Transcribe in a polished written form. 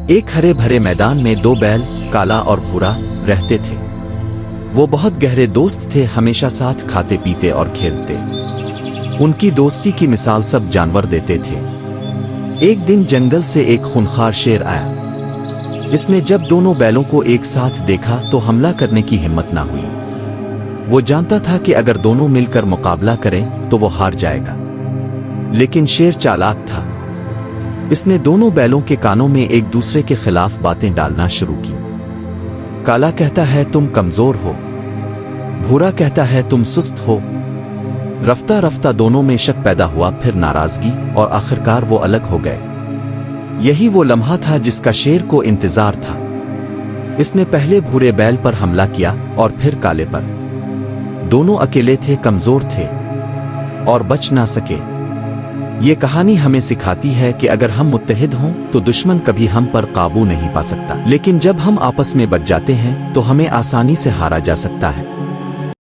ایک ہرے بھرے میدان میں دو بیل کالا اور بھورا رہتے تھے۔ وہ بہت گہرے دوست تھے، ہمیشہ ساتھ کھاتے پیتے اور کھیلتے۔ ان کی دوستی کی مثال سب جانور دیتے تھے۔ ایک دن جنگل سے ایک خونخوار شیر آیا۔ اس نے جب دونوں بیلوں کو ایک ساتھ دیکھا تو حملہ کرنے کی ہمت نہ ہوئی۔ وہ جانتا تھا کہ اگر دونوں مل کر مقابلہ کریں تو وہ ہار جائے گا، لیکن شیر چالاک تھا۔ اس نے دونوں بیلوں کے کانوں میں ایک دوسرے کے خلاف باتیں ڈالنا شروع کی۔ کالا کہتا ہے تم کمزور ہو، بھورا کہتا ہے تم سست ہو۔ رفتہ رفتہ دونوں میں شک پیدا ہوا، پھر ناراضگی، اور آخرکار وہ الگ ہو گئے۔ یہی وہ لمحہ تھا جس کا شیر کو انتظار تھا۔ اس نے پہلے بھورے بیل پر حملہ کیا اور پھر کالے پر۔ دونوں اکیلے تھے، کمزور تھے اور بچ نہ سکے۔ یہ کہانی ہمیں سکھاتی ہے کہ اگر ہم متحد ہوں تو دشمن کبھی ہم پر قابو نہیں پا سکتا، لیکن جب ہم آپس میں بچ جاتے ہیں تو ہمیں آسانی سے ہارا جا سکتا ہے۔